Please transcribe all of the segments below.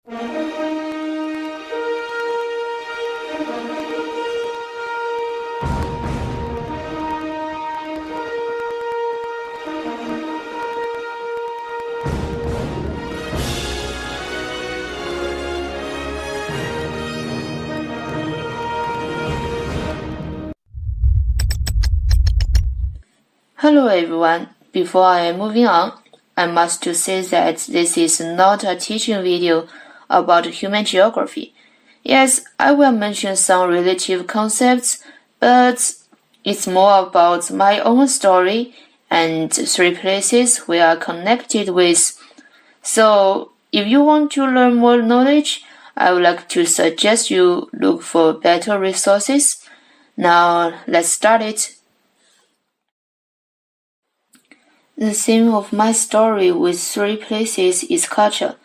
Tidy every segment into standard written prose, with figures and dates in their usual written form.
Hello everyone, before I am moving on, I must to say that this is not a teaching video about human geography. Yes, I will mention some relative concepts, but it's more about my own story and 3 places we are connected with. So, if you want to learn more knowledge, I would like to suggest you look for better resources. Now, let's start it. The theme of my story with 3 places is culture.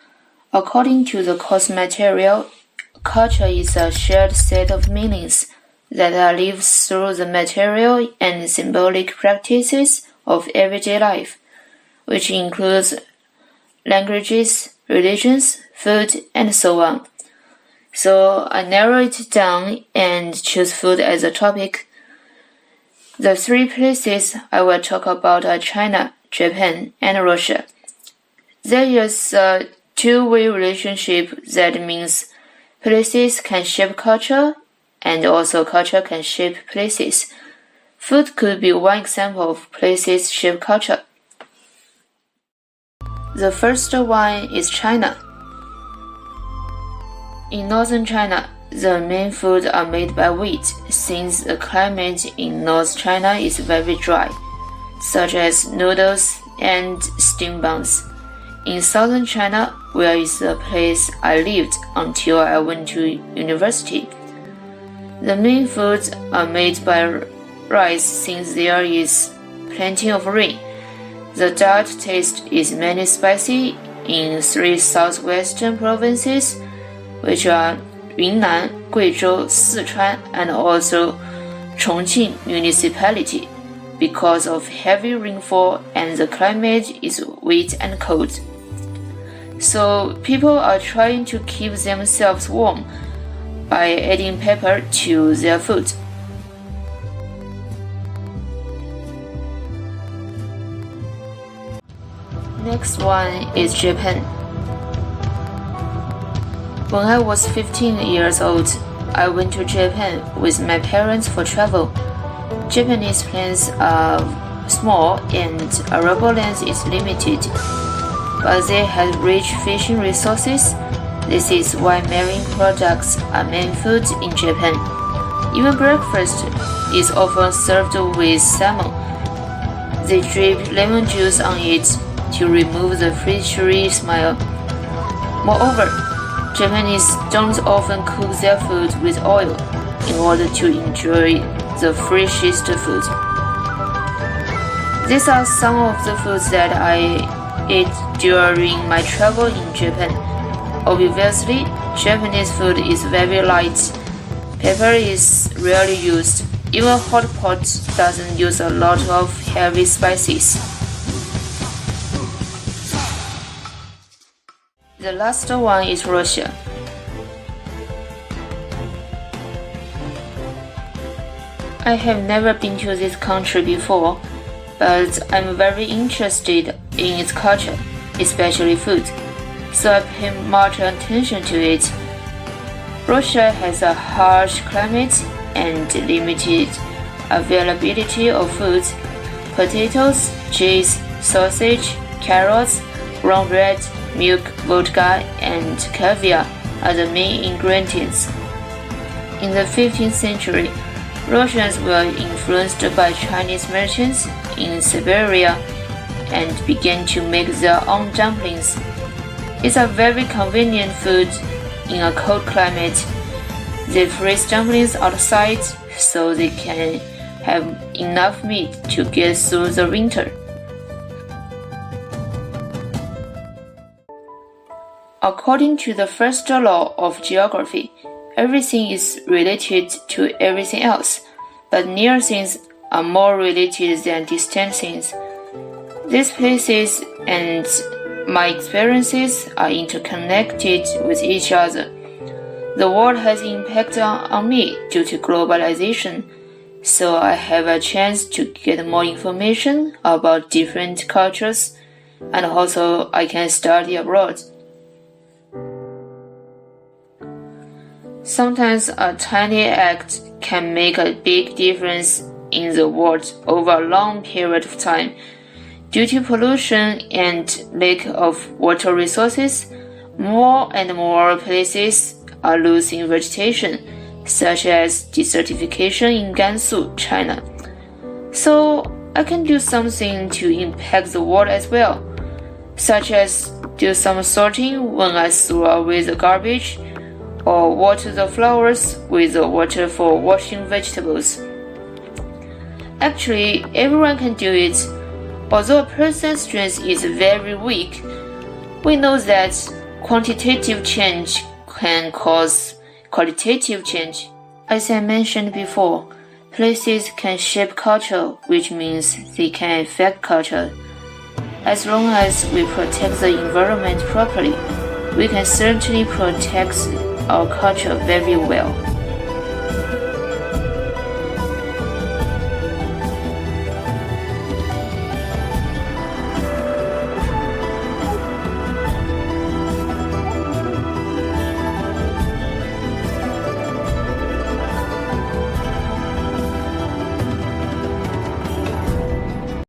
According to the course material, culture is a shared set of meanings that are lived through the material and symbolic practices of everyday life, which includes languages, religions, food, and so on. So I narrow it down and choose food as a topic. The 3 places I will talk about are China, Japan, and Russia. There is a two-way relationship that means places can shape culture and also culture can shape places. Food could be one example of places shape culture. The first one is China. In northern China, the main foods are made by wheat since the climate in North China is very dry, such as noodles and steamed buns. In southern China, where is the place I lived until I went to university, the main foods are made by rice since there is plenty of rain. The diet taste is mainly spicy in 3 southwestern provinces, which are Yunnan, Guizhou, Sichuan, and also Chongqing municipality, because of heavy rainfall and the climate is wet and cold. So people are trying to keep themselves warm by adding pepper to their food. Next one is Japan. When I was 15 years old, I went to Japan with my parents for travel. Japanese planes are small and arrival length is limited, but they have rich fishing resources. This is why marine products are main food in Japan. Even breakfast is often served with salmon. They drip lemon juice on it to remove the fishy smell. Moreover, Japanese don't often cook their food with oil in order to enjoy the freshest food. These are some of the foods that I ate during my travel in Japan. Obviously, Japanese food is very light. Pepper is rarely used. Even hot pot doesn't use a lot of heavy spices. The last one is Russia. I have never been to this country before, but I'm very interested in its culture, especially food, so I pay much attention to it. Russia has a harsh climate and limited availability of foods. Potatoes, cheese, sausage, carrots, brown bread, milk, vodka, and caviar are the main ingredients. In the 15th century, Russians were influenced by Chinese merchants in Siberia and began to make their own dumplings. It's a very convenient food in a cold climate. They freeze dumplings outside so they can have enough meat to get through the winter. According to the first law of geography, everything is related to everything else, but near things are more related than distant things. These places and My experiences are interconnected with each other. The world has impact on me due to globalization, so I have a chance to get more information about different cultures, and also I can study abroad. Sometimes a tiny act can make a big difference in the world over a long period of time. Due to pollution and lack of water resources, more and more places are losing vegetation, such as desertification in Gansu, China. So I can do something to impact the world as well, such as do some sorting when I throw away the garbage, or water the flowers with the water for washing vegetables. Actually, everyone can do it. Although a person's strength is very weak, we know that quantitative change can cause qualitative change. As I mentioned before, places can shape culture, which means they can affect culture. As long as we protect the environment properly, we can certainly protect our culture very well.